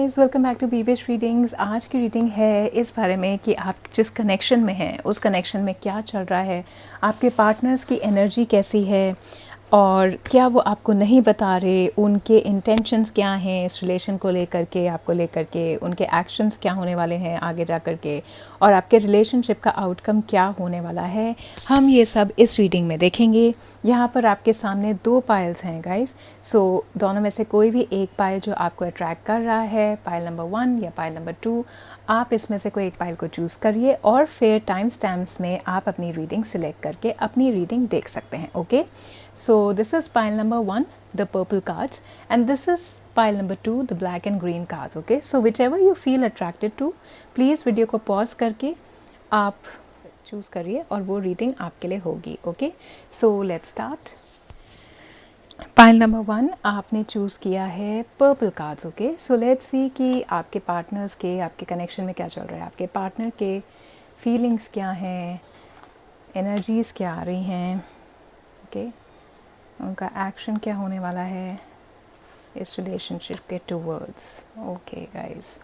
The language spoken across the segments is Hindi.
Guys, welcome back to BBH readings. आज की रीडिंग है इस बारे में कि आप जिस कनेक्शन में हैं उस कनेक्शन में क्या चल रहा है, आपके पार्टनर्स की एनर्जी कैसी है और क्या वो आपको नहीं बता रहे, उनके इंटेंशंस क्या हैं इस रिलेशन को लेकर के, आपको लेकर के, उनके एक्शंस क्या होने वाले हैं आगे जा कर के, और आपके रिलेशनशिप का आउटकम क्या होने वाला है। हम ये सब इस रीडिंग में देखेंगे। यहाँ पर आपके सामने 2 पाइल्स हैं गाइस। सो दोनों में से कोई भी एक पाइल जो आपको अट्रैक्ट कर रहा है, पाइल नंबर 1 या पाइल नंबर 2, आप इसमें से कोई एक पाइल को चूज़ करिए और फिर टाइम स्टैम्प्स में आप अपनी रीडिंग सिलेक्ट करके अपनी रीडिंग देख सकते हैं। Okay, so this is pile number 1, the purple cards, and this is pile number 2, the black and green cards. Okay, so whichever you feel attracted to, please video को पॉज करके आप चूज़ करिए और वो रीडिंग आपके लिए होगी। Okay, so let's start. Pile number 1 आपने चूज़ किया है purple cards. Okay, so let's see कि आपके पार्टनर्स के, आपके कनेक्शन में क्या चल रहा है, आपके पार्टनर के फीलिंग्स क्या हैं, एनर्जीज़ क्या आ रही हैं। ओके, उनका एक्शन क्या होने वाला है इस रिलेशनशिप के towards. Okay guys,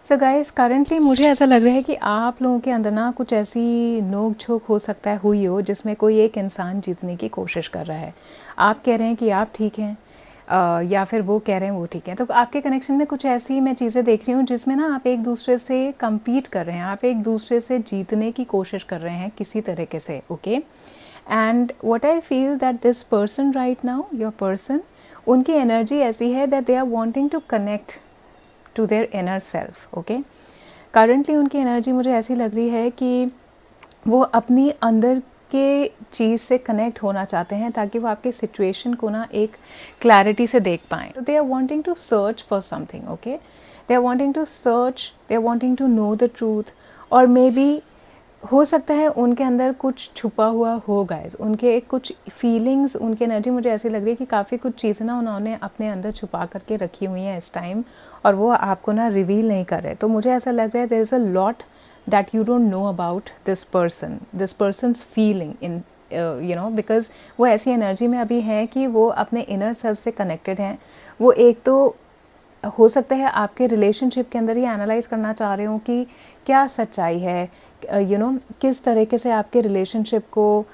so guys currently मुझे ऐसा लग रहा है कि आप लोगों के अंदर ना कुछ ऐसी नोक झोंक हो सकता है हुई हो जिसमें कोई एक इंसान जीतने की कोशिश कर रहा है। आप कह रहे हैं कि आप ठीक हैं, या फिर वो कह रहे हैं वो ठीक है। तो आपके कनेक्शन में कुछ ऐसी मैं चीज़ें देख रही हूँ जिसमें ना आप एक दूसरे से compete कर रहे हैं, आप एक दूसरे से जीतने की कोशिश कर रहे हैं किसी तरीके से। Okay, and what I feel that this person right now, your person, उनकी एनर्जी ऐसी है that they are wanting to connect to their inner self. okay, currently उनकी एनर्जी मुझे ऐसी लग रही है कि वो अपनी अंदर के चीज़ से कनेक्ट होना चाहते हैं ताकि वो आपके सिचुएशन को ना एक क्लैरिटी से देख पाएँ। तो they are wanting to search for something. Okay, they are wanting to search, they are wanting to know the truth, और मे बी हो सकता है उनके अंदर कुछ छुपा हुआ हो गाइस, उनके कुछ फीलिंग्स, उनकी एनर्जी मुझे ऐसी लग रही है कि काफ़ी कुछ चीज़ें ना उन्होंने अपने अंदर छुपा करके रखी हुई हैं इस टाइम, और वो आपको ना रिवील नहीं कर रहे। तो मुझे ऐसा लग रहा है there is a lot that you don't know about this person's feeling in because वो ऐसी एनर्जी में अभी हैं कि वो अपने इनर सेल्फ से कनेक्टेड हैं। वो एक तो हो सकता है आपके रिलेशनशिप के अंदर ये एनालाइज करना चाह रहे हो कि क्या सच्चाई है, किस तरीके से आपके रिलेशनशिप को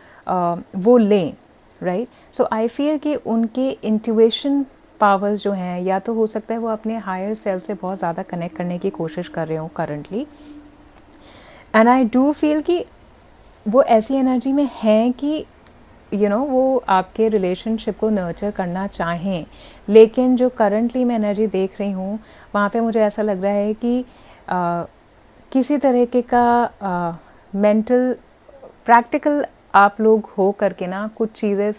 वो लें, राइट। सो आई फील कि उनके इंट्यूशन पावर्स जो हैं, या तो हो सकता है वो अपने हायर सेल्फ से बहुत ज़्यादा कनेक्ट करने की कोशिश कर रहे हो currently, and I do feel कि वो ऐसी एनर्जी में हैं कि वो आपके रिलेशनशिप को नर्चर करना चाहें। लेकिन जो करंटली मैं एनर्जी देख रही हूँ वहाँ पे मुझे ऐसा लग रहा है कि किसी तरीके का मेंटल प्रैक्टिकल आप लोग हो करके ना कुछ चीज़ें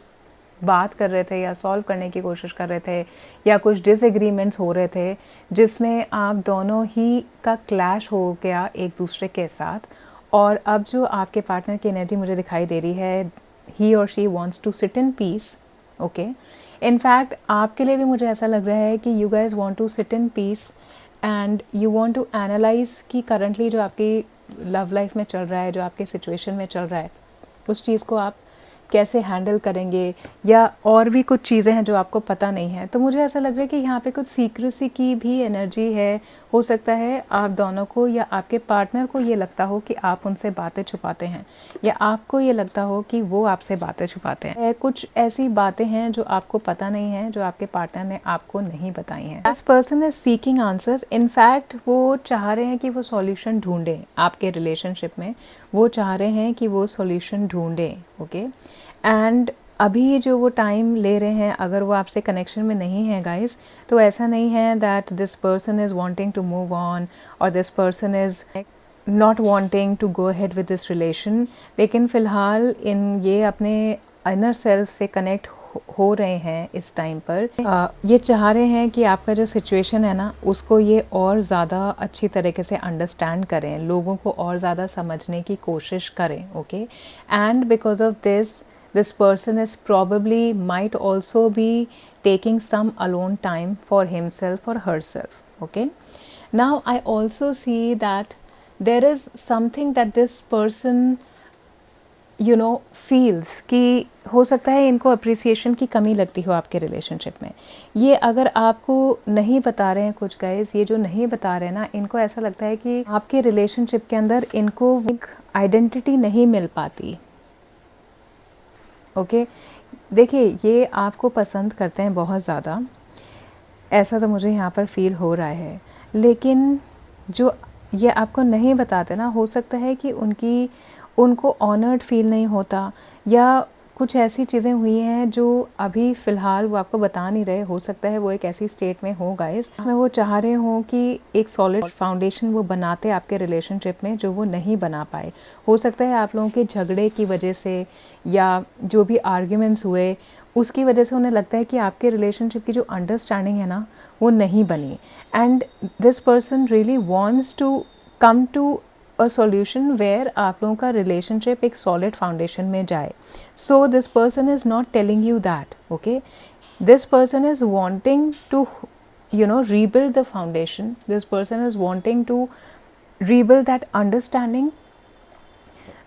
बात कर रहे थे या सॉल्व करने की कोशिश कर रहे थे, या कुछ डिसएग्रीमेंट्स हो रहे थे जिसमें आप दोनों ही का क्लैश हो गया एक दूसरे के साथ। और अब जो आपके पार्टनर की एनर्जी मुझे दिखाई दे रही है, he or she wants to sit in peace. okay, in fact आपके लिए भी मुझे ऐसा लग रहा है कि you guys want to sit in peace and you want to analyze कि currently जो आपकी लव लाइफ में चल रहा है, जो आपके सिचुएशन में चल रहा है, उस चीज़ को आप कैसे हैंडल करेंगे, या और भी कुछ चीज़ें हैं जो आपको पता नहीं है। तो मुझे ऐसा लग रहा है कि यहाँ पे कुछ सीक्रेसी की भी एनर्जी है। हो सकता है आप दोनों को या आपके पार्टनर को ये लगता हो कि आप उनसे बातें छुपाते हैं, या आपको ये लगता हो कि वो आपसे बातें छुपाते हैं। कुछ ऐसी बातें हैं जो आपको पता नहीं है, जो आपके पार्टनर ने आपको नहीं बताई हैं। This person is seeking answers. In fact वो चाह रहे हैं कि वो सॉल्यूशन ढूंढें आपके रिलेशनशिप में, वो चाह रहे हैं कि वो सॉल्यूशन ढूंढें। ओके, एंड अभी जो वो टाइम ले रहे हैं, अगर वो आपसे कनेक्शन में नहीं है गाइस, तो ऐसा नहीं है that this person is wanting to move on और this person is not wanting to go ahead with this relation. लेकिन फ़िलहाल ये अपने इनर सेल्फ से कनेक्ट हो रहे हैं इस टाइम पर। ये चाह रहे हैं कि आपका जो सिचुएशन है ना, उसको ये और ज़्यादा अच्छी तरीके से अंडरस्टैंड करें, लोगों को और ज़्यादा समझने की कोशिश करें। Okay, and because of this person is probably might also be taking some alone time for himself or herself. Okay, now I also see that there is something that this person feels कि हो सकता है इनको अप्रिसिएशन की कमी लगती हो आपके रिलेशनशिप में। ये अगर आपको नहीं बता रहे हैं कुछ गाइस, ये जो नहीं बता रहे हैं ना, इनको ऐसा लगता है कि आपके रिलेशनशिप के अंदर इनको एक आइडेंटिटी नहीं मिल पाती। ओके, देखिए ये आपको पसंद करते हैं बहुत ज़्यादा, ऐसा तो मुझे यहाँ पर फील हो रहा है, लेकिन जो ये आपको नहीं बताते ना, हो सकता है कि उनको ऑनर्ड फील नहीं होता, या कुछ ऐसी चीज़ें हुई हैं जो अभी फ़िलहाल वो आपको बता नहीं रहे। हो सकता है वो एक ऐसी स्टेट में हो गाइस जिसमें वो चाह रहे हों कि एक सॉलिड फाउंडेशन वो बनाते आपके रिलेशनशिप में, जो वो नहीं बना पाए। हो सकता है आप लोगों के झगड़े की वजह से या जो भी आर्ग्यूमेंट्स हुए उसकी वजह से उन्हें लगता है कि आपके रिलेशनशिप की जो अंडरस्टैंडिंग है ना, वो नहीं बनी, and this person really wants to come to a solution where आप लोगों का रिलेशनशिप एक सॉलिड फाउंडेशन में जाए। So this person is not telling you that, okay, this person is wanting to rebuild the foundation. This person is wanting to rebuild that understanding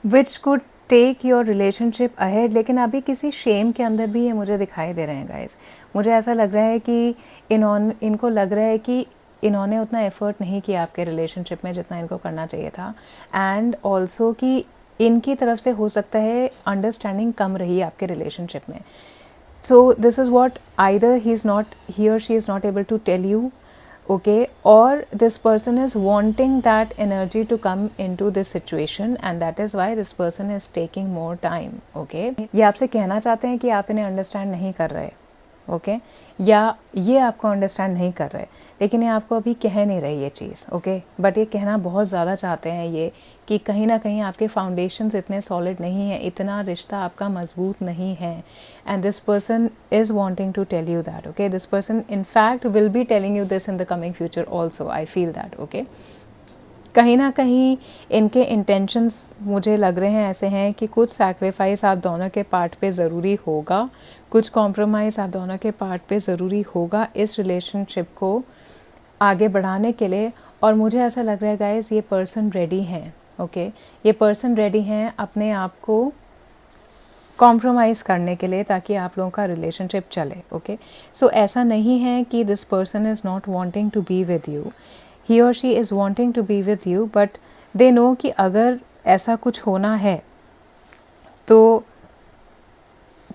which could take your relationship ahead. लेकिन अभी किसी शेम के अंदर भी ये मुझे दिखाई दे रहे हैं गाइज। मुझे ऐसा लग रहा है कि इनको लग रहा है कि इन्होंने उतना एफर्ट नहीं किया आपके रिलेशनशिप में जितना इनको करना चाहिए था, एंड ऑल्सो कि इनकी तरफ से हो सकता है अंडरस्टैंडिंग कम रही आपके रिलेशनशिप में। So this is what either he or she is not able to tell you, okay, or this person is wanting that energy to come into this situation, and that is why this person is taking more time, okay। ये आपसे कहना चाहते हैं कि आप इन्हें अंडरस्टैंड नहीं कर रहे, ओके, या ये आपको अंडरस्टैंड नहीं कर रहे, लेकिन ये आपको अभी कह नहीं रही ये चीज़, ओके, बट ये कहना बहुत ज़्यादा चाहते हैं ये कि कहीं ना कहीं आपके फाउंडेशंस इतने सॉलिड नहीं हैं, इतना रिश्ता आपका मजबूत नहीं है, and this person is wanting to tell you that, okay. This person in fact will be telling you this in the coming future also, I feel that, okay. कहीं ना कहीं इनके इंटेंशंस मुझे लग रहे हैं ऐसे हैं कि कुछ सैक्रिफाइस आप दोनों के पार्ट पे ज़रूरी होगा, कुछ कॉम्प्रोमाइज़ आप दोनों के पार्ट पे ज़रूरी होगा इस रिलेशनशिप को आगे बढ़ाने के लिए। और मुझे ऐसा लग रहा है गाइस, ये पर्सन रेडी हैं, ओके, ये पर्सन रेडी हैं अपने आप को कॉम्प्रोमाइज़ करने के लिए ताकि आप लोगों का रिलेशनशिप चले, ओके। सो ऐसा नहीं है कि this person is not wanting to be with you, he or she is wanting to be with you, but they know कि अगर ऐसा कुछ होना है तो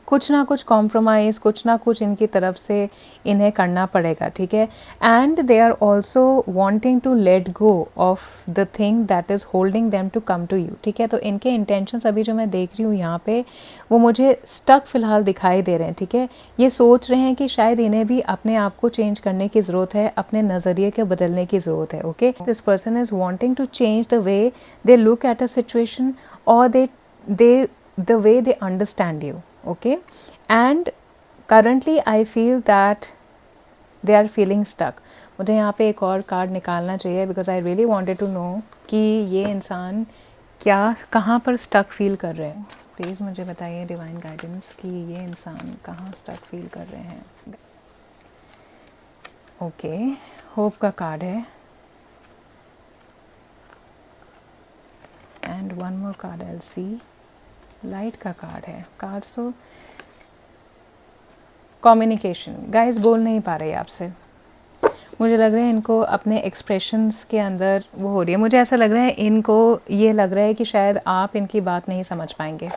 कुछ ना कुछ कॉम्प्रोमाइज़, कुछ ना कुछ इनकी तरफ से इन्हें करना पड़ेगा, ठीक है। And they are also wanting to let go off the thing that is holding them to come to you, ठीक है। तो इनके इंटेंशंस अभी जो मैं देख रही हूँ यहाँ पे, वो मुझे स्टक फ़िलहाल दिखाई दे रहे हैं, ठीक है। ये सोच रहे हैं कि शायद इन्हें भी अपने आप को चेंज करने की ज़रूरत है, अपने नज़रिए के बदलने की ज़रूरत है, okay. This person is wanting to change the way they look at a situation, और the way they understand you, okay, and currently I feel that they are feeling stuck। मुझे यहाँ पे एक और कार्ड निकालना चाहिए because I really wanted to know कि ये इंसान कहाँ पर स्टक फील कर रहे हैं। प्लीज़ मुझे बताइए डिवाइन गाइडेंस कि ये इंसान कहाँ स्टक फील कर रहे हैं। ओके, होप का कार्ड है, and one more card I will see, light का कार्ड है। कार्ड्स तो कम्युनिकेशन, गाइस बोल नहीं पा रही आपसे, मुझे लग रहा है इनको अपने एक्सप्रेशंस के अंदर वो हो रही है। मुझे ऐसा लग रहा है इनको ये लग रहा है कि शायद आप इनकी बात नहीं समझ पाएंगे,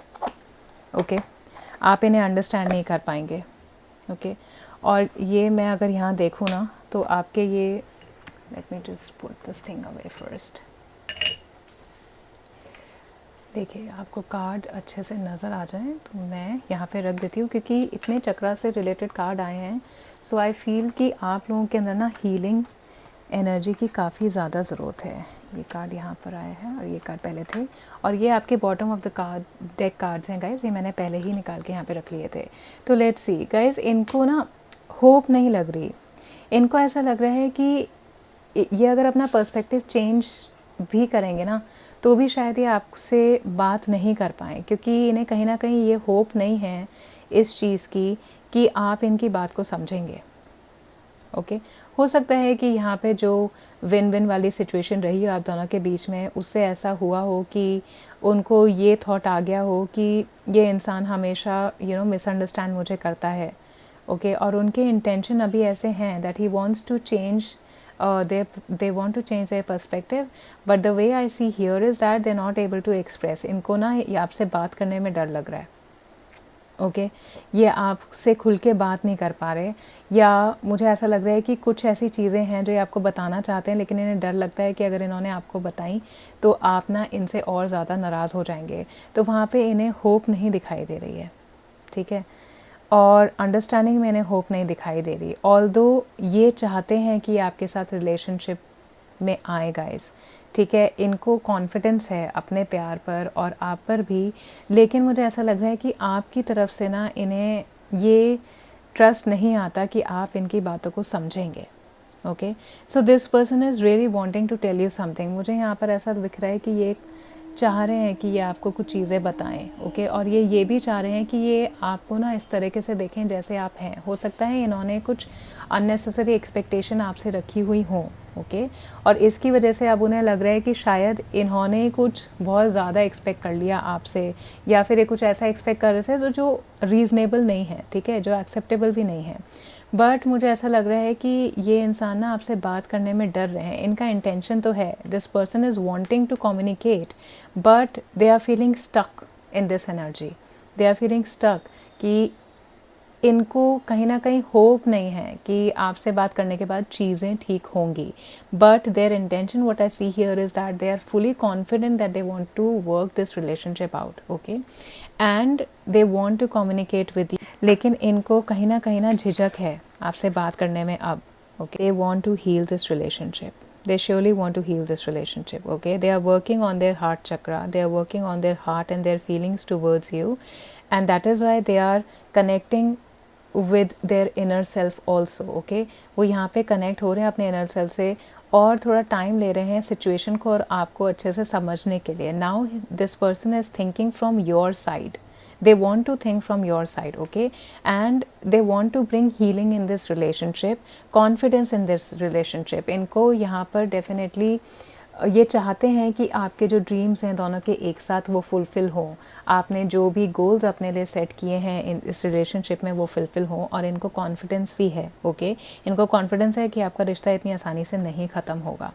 ओके, आप इन्हें अंडरस्टैंड नहीं कर पाएंगे, ओके। और ये मैं अगर यहाँ देखूँ ना तो आपके ये, let me just put this thing away first. देखिए आपको कार्ड अच्छे से नज़र आ जाए तो मैं यहाँ पे रख देती हूँ, क्योंकि इतने चक्रा से रिलेटेड कार्ड आए हैं। सो आई फील कि आप लोगों के अंदर ना हीलिंग एनर्जी की काफ़ी ज़्यादा ज़रूरत है। ये कार्ड यहाँ पर आए हैं और ये कार्ड पहले थे, और ये आपके bottom of the card deck cards हैं गाइज, ये मैंने पहले ही निकाल के यहाँ पे रख लिए थे। तो लेट्स सी गाइज, इनको ना होप नहीं लग रही, इनको ऐसा लग रहा है कि ये अगर अपना पर्सपेक्टिव चेंज भी करेंगे ना तो भी शायद ये आपसे बात नहीं कर पाएँ, क्योंकि इन्हें कहीं ना कहीं ये होप नहीं है इस चीज़ की कि आप इनकी बात को समझेंगे, ओके। हो सकता है कि यहाँ पे जो विन विन वाली सिचुएशन रही हो आप दोनों के बीच में, उससे ऐसा हुआ हो कि उनको ये थॉट आ गया हो कि ये इंसान हमेशा मिसअंडरस्टैंड मुझे करता है, ओके और उनके इंटेंशन अभी ऐसे हैं that he wants to change they want to change their perspective, but the way I see here is that they're not able to express. इनको ना ये आपसे बात करने में डर लग रहा है, ओके ये आपसे खुल के बात नहीं कर पा रहे, या मुझे ऐसा लग रहा है कि कुछ ऐसी चीज़ें हैं जो ये आपको बताना चाहते हैं लेकिन इन्हें डर लगता है कि अगर इन्होंने आपको बताई तो आप ना इनसे और ज़्यादा नाराज़ हो जाएंगे, तो वहाँ पे इन्हें होप नहीं दिखाई दे रही है, ठीक है, और अंडरस्टैंडिंग में इन्हें होप नहीं दिखाई दे रही, ऑल्दो ये चाहते हैं कि आपके साथ रिलेशनशिप में आए गाइस, ठीक है, इनको कॉन्फिडेंस है अपने प्यार पर और आप पर भी, लेकिन मुझे ऐसा लग रहा है कि आपकी तरफ से ना इन्हें ये ट्रस्ट नहीं आता कि आप इनकी बातों को समझेंगे, okay so this person is really wanting to tell you something. मुझे यहाँ पर ऐसा दिख रहा है कि ये चाह रहे हैं कि ये आपको कुछ चीज़ें बताएं, ओके और ये भी चाह रहे हैं कि ये आपको ना इस तरीके से देखें जैसे आप हैं। हो सकता है इन्होंने कुछ अननेसेसरी एक्सपेक्टेशन आपसे रखी हुई हों, ओके और इसकी वजह से अब उन्हें लग रहा है कि शायद इन्होंने कुछ बहुत ज़्यादा एक्सपेक्ट कर लिया आपसे, या फिर ये कुछ ऐसा एक्सपेक्ट कर रहे थे जो रीज़नेबल नहीं है, ठीक है, जो एक्सेप्टेबल भी नहीं है। बट मुझे ऐसा लग रहा है कि ये इंसान ना आपसे बात करने में डर रहे हैं, इनका इंटेंशन तो है, this person is wanting to communicate but they are feeling stuck in this energy, they are feeling stuck कि इनको कहीं ना कहीं होप नहीं है कि आपसे बात करने के बाद चीज़ें ठीक होंगी, but their intention what I see here is that they are fully confident that they want to work this relationship out, okay and they want to communicate with you, लेकिन इनको कहीं ना झिझक है आपसे बात करने में अब, okay they want to heal this relationship, they surely want to heal this relationship, okay they are working on their heart chakra, they are working on their heart and their feelings towards you, and that is why they are connecting with their inner self also, okay वो यहाँ पे कनेक्ट हो रहे हैं अपने inner self से और थोड़ा टाइम ले रहे हैं सिचुएशन को और आपको अच्छे से समझने के लिए। now this person is thinking from your side, they want to think from your side, okay and they want to bring healing in this relationship, confidence in this relationship। इनको यहाँ पर definitely ये चाहते हैं कि आपके जो ड्रीम्स हैं दोनों के एक साथ वो फुलफ़िल हों, आपने जो भी गोल्स अपने लिए सेट किए हैं इन इस रिलेशनशिप में वो फुलफ़िल हों, और इनको कॉन्फिडेंस भी है, ओके इनको कॉन्फिडेंस है कि आपका रिश्ता इतनी आसानी से नहीं ख़त्म होगा।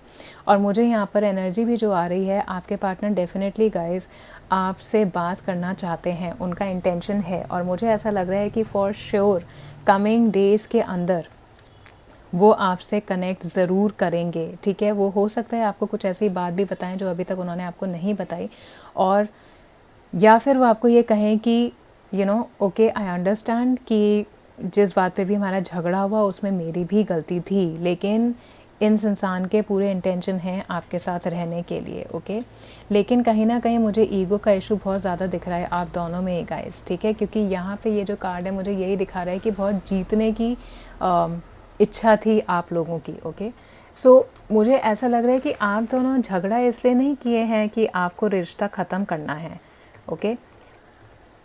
और मुझे यहाँ पर एनर्जी भी जो आ रही है, आपके पार्टनर डेफिनेटली गाइस आपसे बात करना चाहते हैं, उनका इंटेंशन है, और मुझे ऐसा लग रहा है कि फॉर श्योर कमिंग डेज़ के अंदर वो आपसे कनेक्ट ज़रूर करेंगे, ठीक है। वो हो सकता है आपको कुछ ऐसी बात भी बताएं जो अभी तक उन्होंने आपको नहीं बताई, और या फिर वो आपको ये कहें कि ओके आई अंडरस्टैंड कि जिस बात पे भी हमारा झगड़ा हुआ उसमें मेरी भी गलती थी, लेकिन इन इंसान के पूरे इंटेंशन हैं आपके साथ रहने के लिए, ओके लेकिन कहीं ना कहीं मुझे ईगो का इशू बहुत ज़्यादा दिख रहा है आप दोनों में गाइस, ठीक है, क्योंकि यहाँ पे ये जो कार्ड है मुझे यही दिखा रहा है कि बहुत जीतने की इच्छा थी आप लोगों की, ओके सो मुझे ऐसा लग रहा है कि आप दोनों झगड़ा इसलिए नहीं किए हैं कि आपको रिश्ता ख़त्म करना है, ओके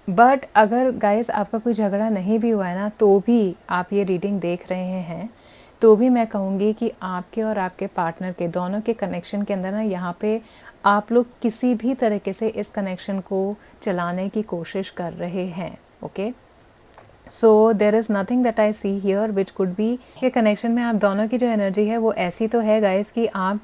बट अगर गाइस आपका कोई झगड़ा नहीं भी हुआ है ना, तो भी आप ये रीडिंग देख रहे हैं तो भी मैं कहूँगी कि आपके और आपके पार्टनर के दोनों के कनेक्शन के अंदर ना यहाँ पे आप लोग किसी भी तरीके से इस कनेक्शन को चलाने की कोशिश कर रहे हैं, okay so there is nothing that I see here which could be ये कनेक्शन में आप दोनों की जो एनर्जी है वो ऐसी तो है गाइस कि आप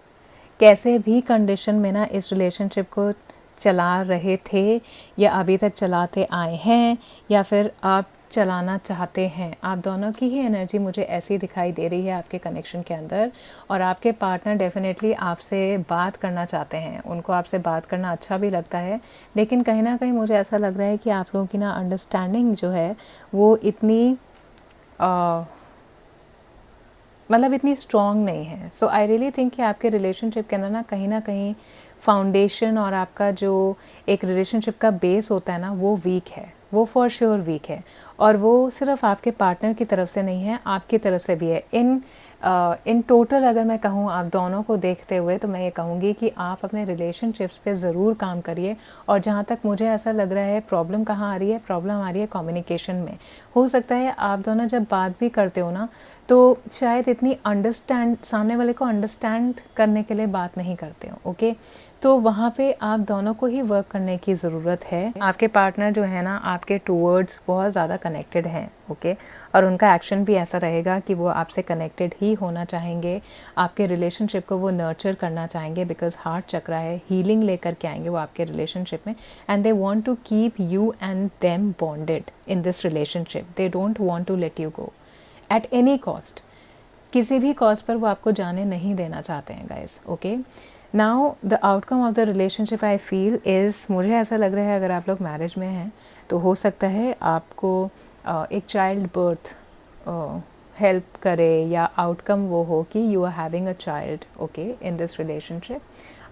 कैसे भी कंडीशन में ना इस रिलेशनशिप को चला रहे थे या अभी तक चलाते आए हैं या फिर आप चलाना चाहते हैं, आप दोनों की ही एनर्जी मुझे ऐसी दिखाई दे रही है आपके कनेक्शन के अंदर। और आपके पार्टनर डेफिनेटली आपसे बात करना चाहते हैं, उनको आपसे बात करना अच्छा भी लगता है, लेकिन कहीं ना कहीं मुझे ऐसा लग रहा है कि आप लोगों की ना अंडरस्टैंडिंग जो है वो इतनी मतलब इतनी स्ट्रॉन्ग नहीं है। सो आई रियली थिंक कि आपके रिलेशनशिप के अंदर ना कहीं फाउंडेशन और आपका जो एक रिलेशनशिप का बेस होता है ना वो वीक है, वो फॉर श्योर वीक है, और वो सिर्फ आपके पार्टनर की तरफ से नहीं है, आपकी तरफ से भी है। इन टोटल अगर मैं कहूँ आप दोनों को देखते हुए तो मैं ये कहूँगी कि आप अपने रिलेशनशिप्स पे ज़रूर काम करिए। और जहाँ तक मुझे ऐसा लग रहा है प्रॉब्लम कहाँ आ रही है, प्रॉब्लम आ रही है कम्युनिकेशन में। हो सकता है आप दोनों जब बात भी करते हो ना तो शायद इतनी अंडरस्टैंड, सामने वाले को अंडरस्टैंड करने के लिए बात नहीं करते हो, ओके। तो वहाँ पे आप दोनों को ही वर्क करने की ज़रूरत है। आपके पार्टनर जो है ना आपके टूवर्ड्स बहुत ज़्यादा कनेक्टेड हैं, ओके, और उनका एक्शन भी ऐसा रहेगा कि वो आपसे कनेक्टेड ही होना चाहेंगे, आपके रिलेशनशिप को वो नर्चर करना चाहेंगे, बिकॉज हार्ट चक्रा है, हीलिंग लेकर के आएंगे वो आपके रिलेशनशिप में, and they want to keep you and them bonded in this relationship. They don't want to let you go at any cost. किसी भी कॉस्ट पर वो आपको जाने नहीं देना चाहते हैं guys, okay. Now the outcome of the relationship I feel is, मुझे ऐसा लग रहा है अगर आप लोग मैरिज में हैं तो हो सकता है आपको एक चाइल्ड बर्थ हेल्प करे, या आउटकम वो हो कि you are having a child, okay, in this relationship.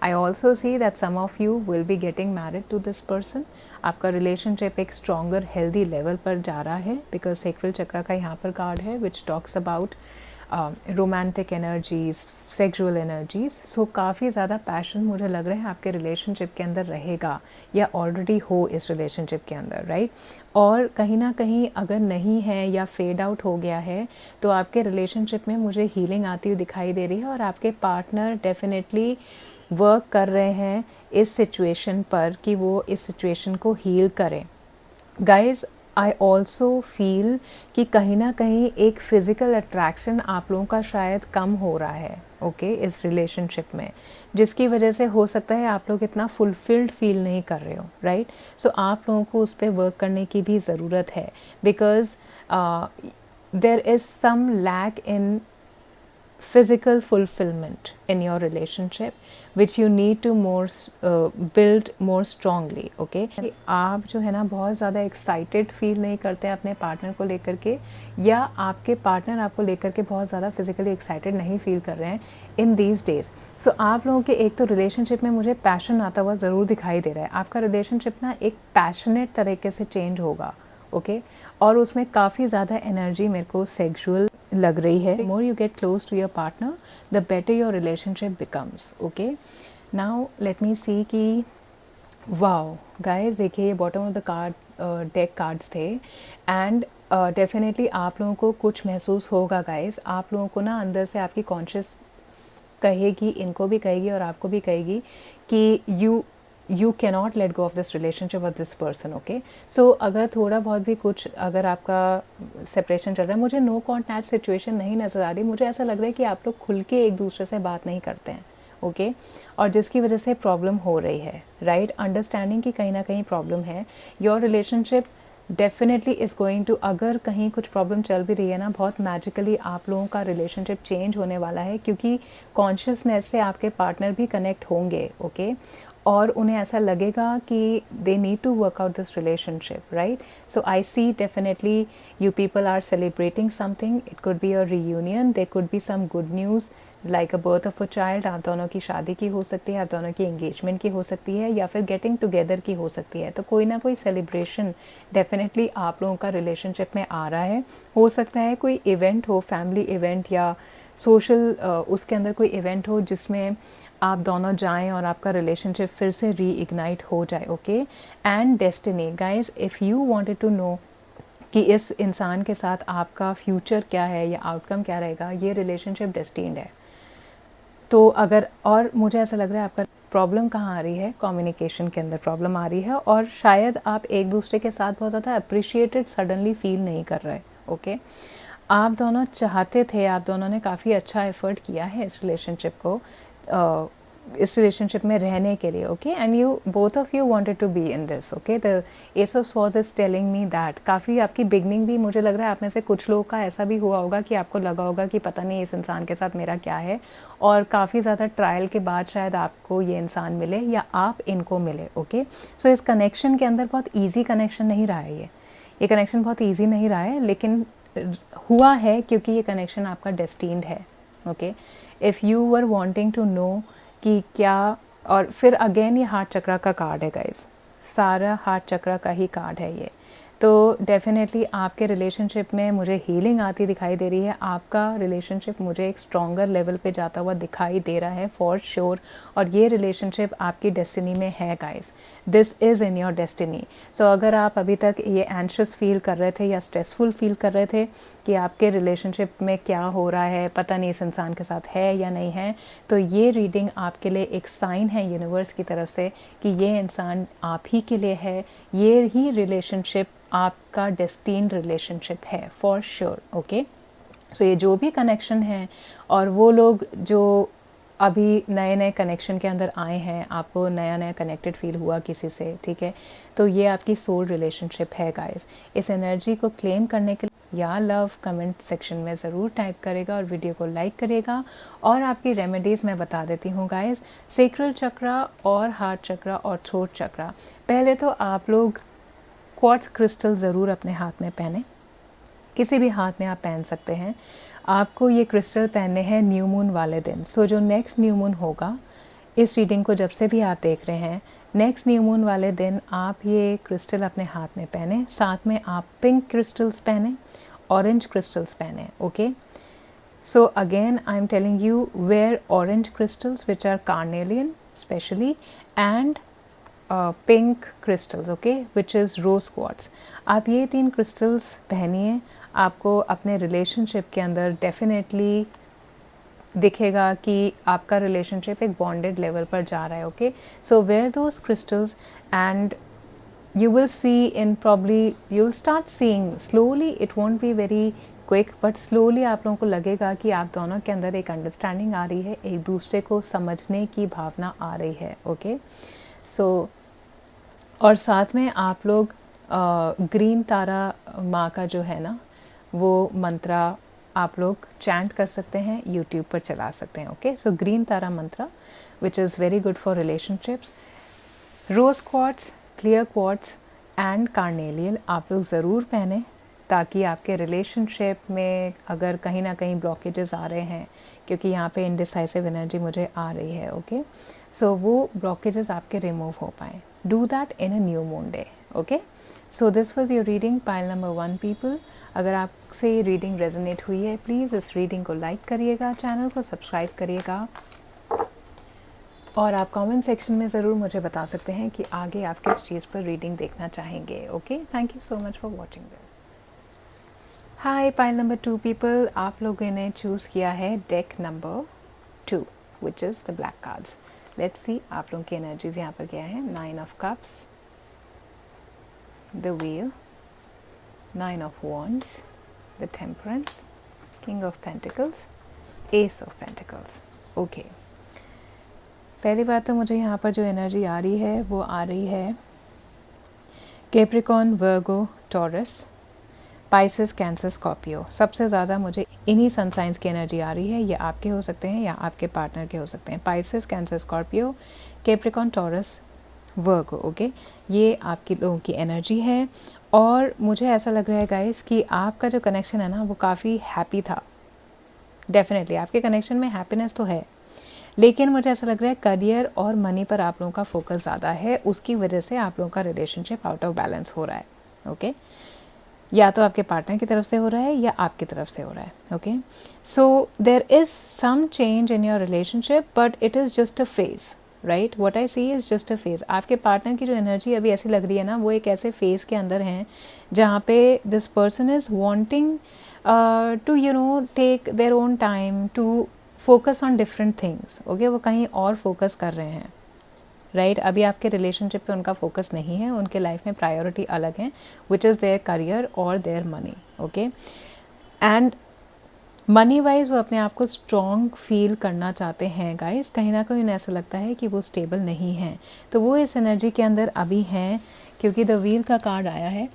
I also see that some of you will be getting married to this person. आपका रिलेशनशिप एक स्ट्रॉन्गर हेल्दी लेवल पर जा रहा है, बिकॉज सेक्रल चक्रा का यहाँ पर कार्ड है which talks about romantic energies, sexual energies. So काफ़ी ज़्यादा पैशन मुझे लग रहा है आपके रिलेशनशिप के अंदर रहेगा, या ऑलरेडी हो इस रिलेशनशिप के अंदर, राइट। और कहीं ना कहीं अगर नहीं है या फेड आउट हो गया है तो आपके रिलेशनशिप में मुझे हीलिंग आती हुई दिखाई दे रही है, और आपके पार्टनर डेफिनेटली वर्क कर रहे हैं इस सिचुएशन पर कि वो इस सिचुएशन को हील करें। गाइज, आई ऑल्सो फील कि कहीं ना कहीं एक फ़िज़िकल अट्रैक्शन आप लोगों का शायद कम हो रहा है, ओके, इस रिलेशनशिप में, जिसकी वजह से हो सकता है आप लोग इतना फुलफिल्ड फील नहीं कर रहे हो, राइट। सो आप लोगों को उस पर वर्क करने की भी ज़रूरत है, because there is some lack in physical fulfillment in your relationship which you need to more build more strongly, okay। आप जो है ना बहुत ज़्यादा एक्साइटेड फील नहीं करते हैं अपने पार्टनर को लेकर के, या आपके पार्टनर आपको लेकर के बहुत ज़्यादा फिजिकली एक्साइटेड नहीं फील कर रहे हैं इन दीज डेज। सो आप लोगों के एक तो रिलेशनशिप में मुझे पैशन आता हुआ ज़रूर दिखाई दे रहा है। आपका रिलेशनशिप ना एक पैशनेट तरीके से चेंज होगा, ओके, और उसमें काफ़ी ज़्यादा एनर्जी मेरे को सेक्सुअल लग रही है। More you get close to your partner the better your relationship becomes, okay. Now let me see कि वाओ गाइस, देखिए ये bottom of the card deck cards थे, एंड डेफिनेटली आप लोगों को कुछ महसूस होगा गाइस। आप लोगों को ना अंदर से आपकी कॉन्शियस कहेगी, इनको भी कहेगी और आपको भी कहेगी कि you cannot let go of this relationship with this person, okay। so अगर थोड़ा बहुत भी कुछ, अगर आपका सेपरेशन चल रहा है, मुझे नो कॉन्टैक्ट सिचुएशन नहीं नज़र आ रही, मुझे ऐसा लग रहा है कि आप लोग खुल के एक दूसरे से बात नहीं करते हैं, ओके, और जिसकी वजह से प्रॉब्लम हो रही है, राइट। अंडरस्टैंडिंग की कहीं ना कहीं प्रॉब्लम है। Your relationship definitely is going to, अगर कहीं कुछ प्रॉब्लम चल भी रही है ना, बहुत मैजिकली आप लोगों का रिलेशनशिप चेंज होने वाला है, क्योंकि कॉन्शियसनेस से आपके पार्टनर भी कनेक्ट होंगे, ओके, और उन्हें ऐसा लगेगा कि they need to work out this relationship, right. So I see definitely you people are celebrating something, it could be a reunion, they could be some good news like a birth of a child. आप दोनों की शादी की हो सकती है, आप दोनों की एंगेजमेंट की हो सकती है, या फिर गेटिंग टुगेदर की हो सकती है। तो कोई ना कोई सेलिब्रेशन डेफिनेटली आप लोगों का रिलेशनशिप में आ रहा है। हो सकता है कोई इवेंट हो, फैमिली इवेंट या सोशल उसके अंदर कोई इवेंट हो जिसमें आप दोनों जाएं और आपका रिलेशनशिप फिर से रीइग्नाइट हो जाए, okay. And destiny guys, if you wanted to know कि इस इंसान के साथ आपका फ्यूचर क्या है या आउटकम क्या रहेगा, ये रिलेशनशिप डेस्टिन्ड है। तो अगर, और मुझे ऐसा लग रहा है आपका प्रॉब्लम कहाँ आ रही है, कम्युनिकेशन के अंदर प्रॉब्लम आ रही है, और शायद आप एक दूसरे के साथ बहुत ज़्यादा अप्रिशिएटेड सडनली फील नहीं कर रहे, ओके। आप दोनों चाहते थे, आप दोनों ने काफ़ी अच्छा एफर्ट किया है इस रिलेशनशिप को, इस रिलेशनशिप में रहने के लिए, okay, and you both of you wanted to be in this, okay. The ace of swords is telling me that काफ़ी आपकी बिगनिंग भी, मुझे लग रहा है आप में से कुछ लोगों का ऐसा भी हुआ होगा कि आपको लगा होगा कि पता नहीं इस इंसान के साथ मेरा क्या है, और काफ़ी ज़्यादा ट्रायल के बाद शायद आपको ये इंसान मिले या आप इनको मिले, ओके। सो इस कनेक्शन के अंदर बहुत ईजी कनेक्शन नहीं रहा है, ये कनेक्शन बहुत ईजी नहीं रहा है, लेकिन हुआ है क्योंकि ये कनेक्शन आपका डेस्टिन्ड है, okay. If you were wanting to know कि क्या, और फिर अगेन ये हार्ट चक्रा का कार्ड है गाइस, सारा हार्ट चक्रा का ही कार्ड है ये। तो डेफ़िनेटली आपके रिलेशनशिप में मुझे हीलिंग आती दिखाई दे रही है। आपका रिलेशनशिप मुझे एक स्ट्रॉन्गर लेवल पे जाता हुआ दिखाई दे रहा है फॉर श्योर। और ये रिलेशनशिप आपकी डेस्टिनी में है guys, this is in your destiny. So अगर आप अभी तक ये एंशियस फील कर रहे थे या स्ट्रेसफुल फील कर रहे थे कि आपके रिलेशनशिप में क्या हो रहा है, पता नहीं इस इंसान के साथ है या नहीं है, तो ये रीडिंग आपके लिए एक साइन है यूनिवर्स की तरफ से कि ये इंसान आप ही के लिए है। ये ही रिलेशनशिप आपका डेस्टिन्ड रिलेशनशिप है फॉर श्योर। ओके, सो ये जो भी कनेक्शन है और वो लोग जो अभी नए नए कनेक्शन के अंदर आए हैं, आपको नया नया कनेक्टेड फील हुआ किसी से, ठीक है, तो ये आपकी सोल रिलेशनशिप है गाइस। इस एनर्जी को क्लेम करने के लिए या लव कमेंट सेक्शन में ज़रूर टाइप करेगा और वीडियो को लाइक करेगा। और आपकी रेमेडीज़ मैं बता देती हूँ गाइस, सेक्रल चक्रा और हार्ट चक्रा और थ्रोट चक्रा। पहले तो आप लोग क्वार्ट्ज क्रिस्टल ज़रूर अपने हाथ में पहने, किसी भी हाथ में आप पहन सकते हैं। आपको ये क्रिस्टल पहनने हैं न्यू मून वाले दिन। सो जो नेक्स्ट न्यू मून होगा, इस रीडिंग को जब से भी आप देख रहे हैं, नेक्स्ट न्यू मून वाले दिन आप ये क्रिस्टल अपने हाथ में पहने। साथ में आप पिंक क्रिस्टल्स पहने, ऑरेंज क्रिस्टल्स पहने। Okay, so again I am telling you, wear orange crystals which are carnelian specially and pink crystals, okay, which is rose quartz. आप ये 3 क्रिस्टल्स पहनिए, आपको अपने रिलेशनशिप के अंदर डेफिनेटली दिखेगा कि आपका रिलेशनशिप एक बॉन्डेड लेवल पर जा रहा है। Okay, so wear those crystals and you will see in probably you'll start seeing slowly, it won't be very quick but slowly आप लोगों को लगेगा कि आप दोनों के अंदर एक अंडरस्टैंडिंग आ रही है, एक दूसरे को समझने की भावना आ रही है। ओके, सो और साथ में आप लोग ग्रीन तारा माँ का जो है ना वो मंत्रा आप लोग चैंट कर सकते हैं, यूट्यूब पर चला सकते हैं। Okay, so green Tara mantra which is very good for relationships. Rose quartz, clear quartz and carnelian आप लोग ज़रूर पहने, ताकि आपके रिलेशनशिप में अगर कहीं ना कहीं ब्लॉकेजेस आ रहे हैं, क्योंकि यहाँ पे इनडिसाइसिव एनर्जी मुझे आ रही है। ओके, सो वो ब्लॉकेजेस आपके रिमूव हो पाए। Do that in a new moon day. Okay, so this was your reading pile number 1 people. अगर आपसे ये रीडिंग रेजोनेट हुई है, प्लीज़ इस रीडिंग को लाइक करिएगा, चैनल को सब्सक्राइब करिएगा और आप कमेंट सेक्शन में ज़रूर मुझे बता सकते हैं कि आगे आप किस चीज़ पर रीडिंग देखना चाहेंगे। Okay, thank you so much for watching this. Hi pile number 2 people, आप लोगों ने चूज़ किया है deck number 2 which is the black cards. Let's see आप लोगों की एनर्जीज यहाँ पर क्या है। 9 of cups, the wheel, 9 of wands, the temperance, king of pentacles, S of pentacles. Okay, पहली बात तो मुझे यहाँ पर जो एनर्जी आ रही है वो आ रही है कैप्रिकॉर्न, वर्गो, टॉरस, पाइसेस, कैंसर, स्कॉर्पियो। सबसे ज़्यादा मुझे इन्हीं सन साइंस की एनर्जी आ रही है। ये आपके हो सकते हैं या आपके पार्टनर के हो सकते हैं। Pisces, Cancer, Scorpio, Capricorn, Taurus, Virgo. Okay, ये आपकी लोगों की एनर्जी है और मुझे ऐसा लग रहा है गाइस कि आपका जो कनेक्शन है ना वो काफ़ी हैप्पी था। डेफिनेटली आपके कनेक्शन में हैप्पीनेस तो है, लेकिन मुझे ऐसा लग रहा है करियर और मनी पर आप लोगों का फोकस ज़्यादा है, उसकी वजह से आप लोगों का रिलेशनशिप आउट ऑफ बैलेंस हो रहा है। ओके, या तो आपके पार्टनर की तरफ से हो रहा है या आपकी तरफ से हो रहा है। Okay, so there is some change in your relationship but it is just a phase, right, what I see is just a phase. आपके पार्टनर की जो एनर्जी अभी ऐसी लग रही है ना, वो एक ऐसे फेज़ के अंदर हैं जहाँ पे this person is wanting to you know take their own time to focus on different things. Okay, वो कहीं और फोकस कर रहे हैं, राइट। अभी आपके रिलेशनशिप पे उनका फोकस नहीं है, उनके लाइफ में प्रायोरिटी अलग है, विच इज़ देयर करियर और their money. Okay, and money wise वो अपने आप को स्ट्रॉन्ग फील करना चाहते हैं गाइस। कहीं ना कहीं उन्हें ऐसा लगता है कि वो स्टेबल नहीं है, तो वो इस एनर्जी के अंदर अभी हैं क्योंकि द व्हील का कार्ड आया है।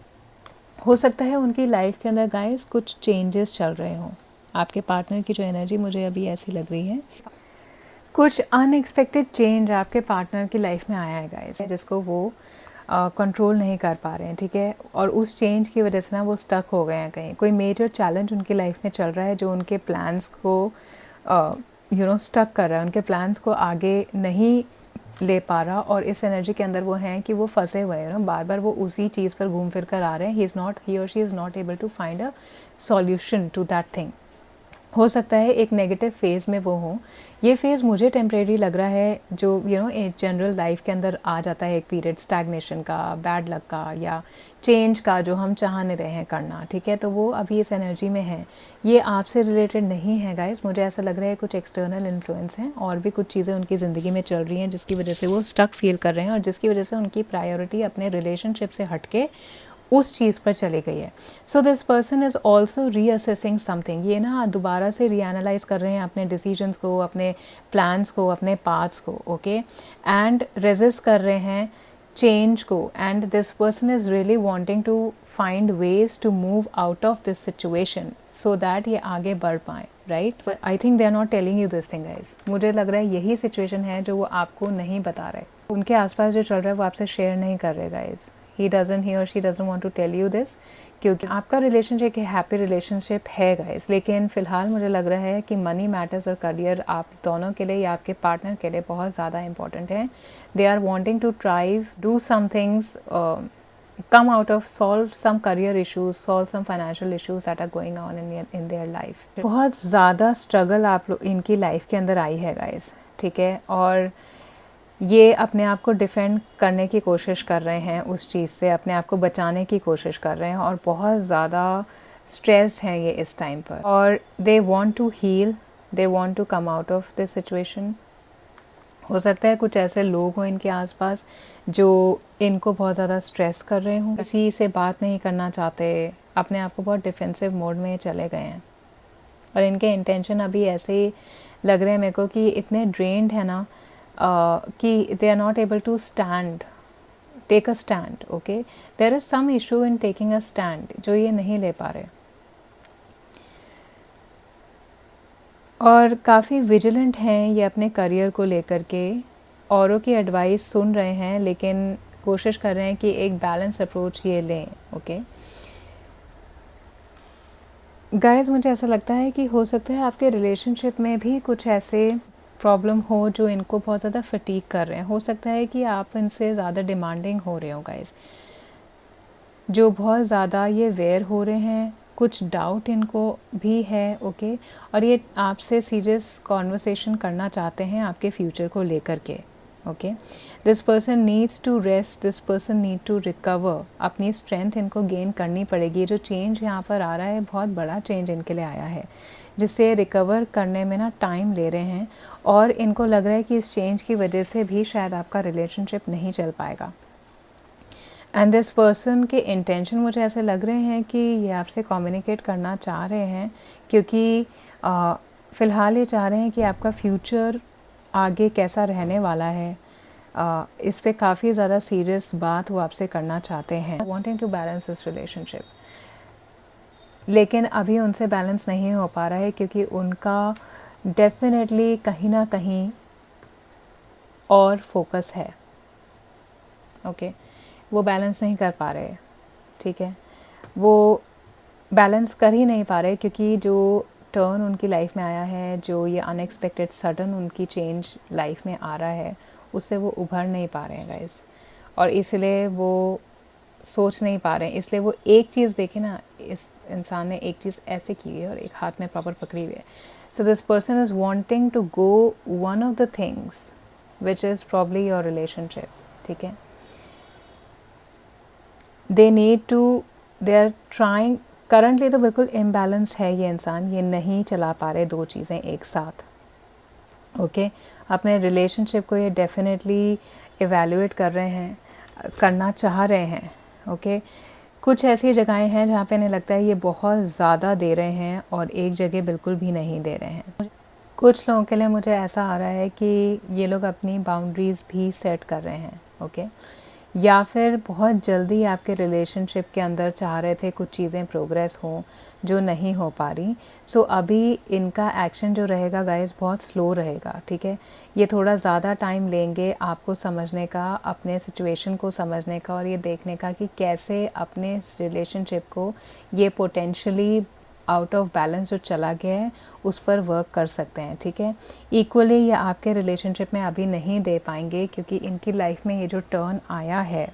हो सकता है उनकी लाइफ के अंदर गाइस कुछ चेंजेस चल रहे हों। आपके पार्टनर की जो एनर्जी मुझे अभी ऐसी लग रही है, कुछ अनएक्सपेक्टेड चेंज आपके पार्टनर की लाइफ में आया है गाइस, जिसको वो कंट्रोल नहीं कर पा रहे हैं, ठीक है। और उस चेंज की वजह से ना वो स्टक हो गए हैं कहीं। कोई मेजर चैलेंज उनकी लाइफ में चल रहा है जो उनके प्लान्स को स्टक कर रहा है, उनके प्लान्स को आगे नहीं ले पा रहा, और इस एनर्जी के अंदर वो हैं कि वो फंसे हुए हैं ना, बार बार वो उसी चीज़ पर घूम फिर कर आ रहे हैं. ही और she is not able to find a solution to that thing. हो सकता है एक नेगेटिव फेज़ में वो हों. ये फेज़ मुझे टेम्परेरी लग रहा है, जो एक जनरल लाइफ के अंदर आ जाता है एक पीरियड स्टैग्नेशन का, बैड लक का, या चेंज का जो हम चाह नहीं रहे हैं करना. ठीक है, तो वो अभी इस एनर्जी में है. ये आपसे रिलेटेड नहीं है गाइस. मुझे ऐसा लग रहा है कुछ एक्सटर्नल इन्फ्लुएंस हैं और भी कुछ चीज़ें उनकी ज़िंदगी में चल रही हैं जिसकी वजह से वो स्टक फील कर रहे हैं, और जिसकी वजह से उनकी प्रायोरिटी अपने रिलेशनशिप से हटके उस चीज़ पर चली गई है. So this person is also reassessing something. ये ना दोबारा से रीएनालाइज कर रहे हैं अपने डिसीजंस को, अपने प्लान्स को, अपने पाथ्स को. ओके, एंड रेजिस्ट कर रहे हैं चेंज को. And this person is really wanting to find ways to move out of this situation so that ये आगे बढ़ पाएँ. Right, I think they are not telling you this thing guys. मुझे लग रहा है यही सिचुएशन है जो वो आपको नहीं बता रहे. उनके आसपास जो चल रहा है वो आपसे शेयर नहीं कर रहे guys. he or she doesn't want to tell you this, क्योंकि आपका रिलेशनशिप एक हैप्पी रिलेशनशिप है गाइस. लेकिन फ़िलहाल मुझे लग रहा है कि मनी मैटर्स और करियर आप दोनों के लिए या आपके पार्टनर के लिए बहुत ज़्यादा इंपॉर्टेंट है. They are wanting to thrive, do some things, come out of, solve some career issues, solve some financial issues that are going on in their life. बहुत ज़्यादा स्ट्रगल आप लोग इनकी लाइफ के अंदर आई है गाइस. ठीक है, और ये अपने आप को डिफेंड करने की कोशिश कर रहे हैं, उस चीज़ से अपने आप को बचाने की कोशिश कर रहे हैं, और बहुत ज़्यादा स्ट्रेस्ड हैं ये इस टाइम पर. और they want to heal, they want to come out of this situation. हो सकता है कुछ ऐसे लोग हों इनके आसपास जो इनको बहुत ज़्यादा स्ट्रेस कर रहे हों, किसी से बात नहीं करना चाहते, अपने आप को बहुत डिफेंसिव मोड में चले गए हैं. और इनके इंटेंशन अभी ऐसे ही लग रहे हैं मेरे को कि इतने ड्रेन्ड है ना, कि they are not able to take a stand. Okay, there is some issue in taking a stand जो ये नहीं ले पा रहे, और काफ़ी विजिलेंट हैं ये अपने करियर को लेकर के. औरों की एडवाइस सुन रहे हैं लेकिन कोशिश कर रहे हैं कि एक बैलेंस अप्रोच ये लें. ओके गाइस, मुझे ऐसा लगता है कि हो सकता है आपके रिलेशनशिप में भी कुछ ऐसे प्रॉब्लम हो जो इनको बहुत ज़्यादा फटीग कर रहे हैं. हो सकता है कि आप इनसे ज़्यादा डिमांडिंग हो रहे हो गाइस, जो बहुत ज़्यादा ये वेयर हो रहे हैं. कुछ डाउट इनको भी है. ओके, और ये आपसे सीरियस कॉन्वर्सेशन करना चाहते हैं आपके फ्यूचर को लेकर के. Okay, this person needs to rest, this person need to recover. अपनी स्ट्रेंथ इनको गेन करनी पड़ेगी. जो चेंज यहाँ पर आ रहा है बहुत बड़ा चेंज इनके लिए आया है, जिससे रिकवर करने में ना टाइम ले रहे हैं, और इनको लग रहा है कि इस चेंज की वजह से भी शायद आपका रिलेशनशिप नहीं चल पाएगा. एंड दिस पर्सन के इंटेंशन मुझे ऐसे लग रहे हैं कि ये आपसे कम्युनिकेट करना चाह रहे हैं, क्योंकि फ़िलहाल ये चाह रहे हैं कि आपका फ्यूचर आगे कैसा रहने वाला है. इस पे काफ़ी ज़्यादा सीरियस बात वो आपसे करना चाहते हैं. Wanting to balance this relationship, लेकिन अभी उनसे बैलेंस नहीं हो पा रहा है, क्योंकि उनका डेफिनेटली कहीं ना कहीं और फोकस है. ओके, वो बैलेंस नहीं कर पा रहे. ठीक है, वो बैलेंस कर ही नहीं पा रहे, क्योंकि जो टर्न उनकी लाइफ में आया है, जो ये अनएक्सपेक्टेड सडन उनकी चेंज लाइफ में आ रहा है, उससे वो उभर नहीं पा रहे हैं गाइस. और इसलिए वो सोच नहीं पा रहे हैं. इसलिए वो एक चीज़ देखे ना, इस इंसान ने एक चीज़ ऐसे की हुई है और एक हाथ में प्रॉपर पकड़ी हुई है. So this person is wanting to go one of the things which is probably your relationship. ठीक है, they need to, they are trying. Currently तो बिल्कुल इम्बैलेंस है ये इंसान, ये नहीं चला पा रहे दो चीज़ें एक साथ. ओके, अपने रिलेशनशिप को ये डेफिनेटली इवैल्यूएट कर रहे हैं, करना चाह रहे हैं. ओके, कुछ ऐसी जगहें हैं जहाँ पे इन्हें लगता है ये बहुत ज़्यादा दे रहे हैं और एक जगह बिल्कुल भी नहीं दे रहे हैं. कुछ लोगों के लिए मुझे ऐसा आ रहा है कि ये लोग अपनी बाउंड्रीज़ भी सेट कर रहे हैं. ओके, या फिर बहुत जल्दी आपके रिलेशनशिप के अंदर चाह रहे थे कुछ चीज़ें प्रोग्रेस हों जो नहीं हो पा रही. सो अभी इनका एक्शन जो रहेगा गाइस बहुत स्लो रहेगा. ठीक है, ये थोड़ा ज़्यादा टाइम लेंगे आपको समझने का, अपने सिचुएशन को समझने का, और ये देखने का कि कैसे अपने रिलेशनशिप को ये पोटेंशली आउट ऑफ बैलेंस जो चला गया है उस पर वर्क कर सकते हैं, ठीक है। इक्वली ये आपके रिलेशनशिप में अभी नहीं दे पाएंगे, क्योंकि इनकी लाइफ में ये जो टर्न आया है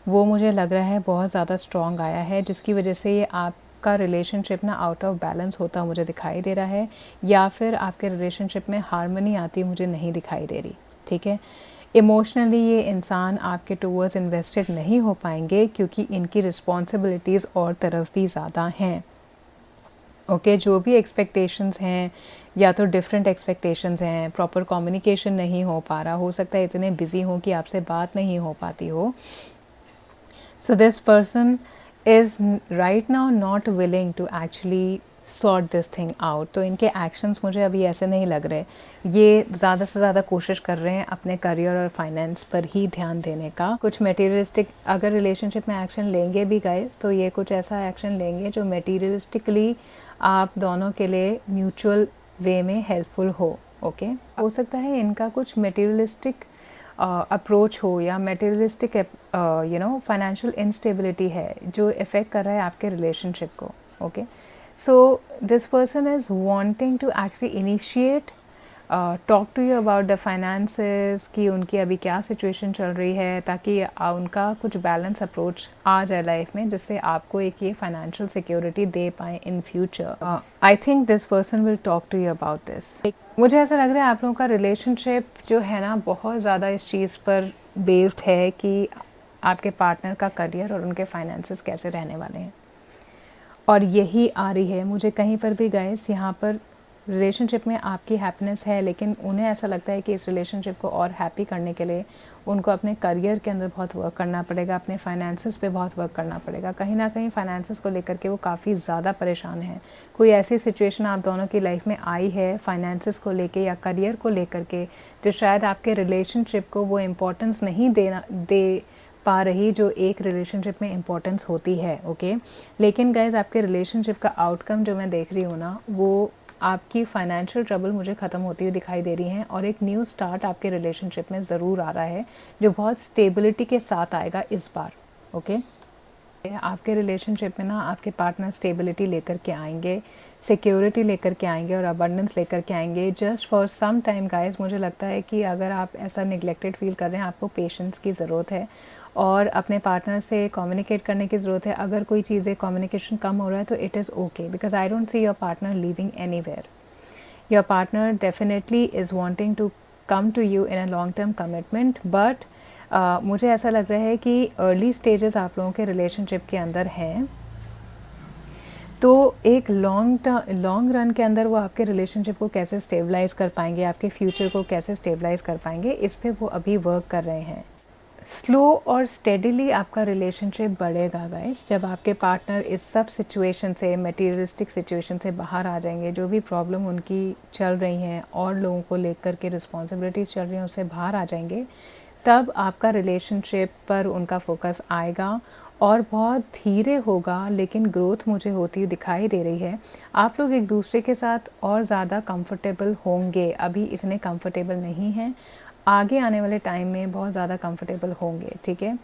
वो मुझे लग रहा है बहुत ज़्यादा स्ट्रॉन्ग आया है, जिसकी वजह से ये आपका रिलेशनशिप ना आउट ऑफ बैलेंस होता मुझे दिखाई दे रहा है, या फिर आपके रिलेशनशिप में हार्मनी आती मुझे नहीं दिखाई दे रही, ठीक है। इमोशनली ये इंसान आपके टूवर्ड्स इन्वेस्टेड नहीं हो पाएंगे, क्योंकि इनकी रिस्पॉन्सिबिलिटीज़ और तरफ भी ज़्यादा हैं। ओके, जो भी एक्सपेक्टेशंस हैं या तो डिफरेंट एक्सपेक्टेशंस हैं, प्रॉपर कम्युनिकेशन नहीं हो पा रहा, हो सकता है इतने बिजी हो कि आपसे बात नहीं हो पाती हो। So this person is right now not willing to actually sort this thing out. तो इनके एक्शंस मुझे अभी ऐसे नहीं लग रहे, ये ज़्यादा से ज़्यादा कोशिश कर रहे हैं अपने करियर और फाइनेंस पर ही ध्यान देने का। कुछ मटेरियलिस्टिक अगर रिलेशनशिप में एक्शन लेंगे भी गाइस, तो ये कुछ ऐसा एक्शन लेंगे जो मटेरियलिस्टिकली आप दोनों के लिए म्यूचुअल वे में हेल्पफुल हो। ओके, हो सकता है इनका कुछ मटेरियलिस्टिक अप्रोच हो, या मटेरियलिस्टिक फाइनेंशियल इंस्टेबिलिटी है जो इफ़ेक्ट कर रहा है आपके रिलेशनशिप को। Okay, so this person is wanting to actually initiate talk to you about the finances, कि उनकी अभी क्या सिचुएशन चल रही है, ताकि उनका कुछ बैलेंस अप्रोच आ जाए लाइफ में, जिससे आपको एक ये फाइनेंशियल सिक्योरिटी दे पाए in future. I think this person will talk to you about this. मुझे ऐसा लग रहा है आप लोगों का रिलेशनशिप जो है ना बहुत ज़्यादा इस चीज़ पर बेस्ड है कि आपके पार्टनर का करियर और उनके फाइनेंसेस कैसे रहने वाले हैं, और यही आ रही है मुझे कहीं पर भी गाइस। यहाँ पर रिलेशनशिप में आपकी हैप्पीनेस है, लेकिन उन्हें ऐसा लगता है कि इस रिलेशनशिप को और हैप्पी करने के लिए उनको अपने करियर के अंदर बहुत वर्क करना पड़ेगा, अपने फाइनेंसेस पे बहुत वर्क करना पड़ेगा। कहीं ना कहीं फाइनेंसेस को लेकर के वो काफ़ी ज़्यादा परेशान है। कोई ऐसी सिचुएशन आप दोनों की लाइफ में आई है फाइनेंसेस को लेके या करियर को लेकर के, जो शायद आपके रिलेशनशिप को वो इम्पोर्टेंस नहीं दे पा रही जो एक रिलेशनशिप में इम्पोर्टेंस होती है। ओके, लेकिन गाइज आपके रिलेशनशिप का आउटकम जो मैं देख रही हूँ ना, वो आपकी फाइनेंशियल ट्रबल मुझे ख़त्म होती हुई दिखाई दे रही हैं, और एक न्यू स्टार्ट आपके रिलेशनशिप में ज़रूर आ रहा है जो बहुत स्टेबिलिटी के साथ आएगा इस बार। ओके, आपके रिलेशनशिप में ना आपके पार्टनर स्टेबिलिटी लेकर के आएंगे, सिक्योरिटी लेकर के आएंगे और अबंडेंस लेकर के आएंगे just for some time guys. मुझे लगता है कि अगर आप ऐसा निगलेक्टेड फील कर रहे हैं, आपको पेशेंस की ज़रूरत है और अपने पार्टनर से कम्युनिकेट करने की ज़रूरत है। अगर कोई चीज़ें कम्युनिकेशन कम हो रहा है तो it is okay, because I don't see your partner leaving anywhere. Your partner definitely is wanting to come to you in a long term commitment, but मुझे ऐसा लग रहा है कि अर्ली स्टेजेस आप लोगों के रिलेशनशिप के अंदर हैं, तो एक लॉन्ग रन के अंदर वो आपके रिलेशनशिप को कैसे स्टेबलाइज़ कर पाएंगे, आपके फ्यूचर को कैसे स्टेबलाइज़ कर पाएंगे, इस पे वो अभी वर्क कर रहे हैं। स्लो और स्टेडीली आपका रिलेशनशिप बढ़ेगा गाइस, जब आपके पार्टनर इस सब सिचुएशन से, मटेरियलिस्टिक सिचुएशन से बाहर आ जाएंगे, जो भी प्रॉब्लम उनकी चल रही हैं और लोगों को लेकर के रिस्पॉन्सिबिलिटीज़ चल रही हैं उससे बाहर आ जाएंगे, तब आपका रिलेशनशिप पर उनका फोकस आएगा और बहुत धीरे होगा, लेकिन ग्रोथ मुझे होती दिखाई दे रही है। आप लोग एक दूसरे के साथ और ज़्यादा कंफर्टेबल होंगे, अभी इतने कंफर्टेबल नहीं हैं, आगे आने वाले टाइम में बहुत ज़्यादा कंफर्टेबल होंगे। ठीक है,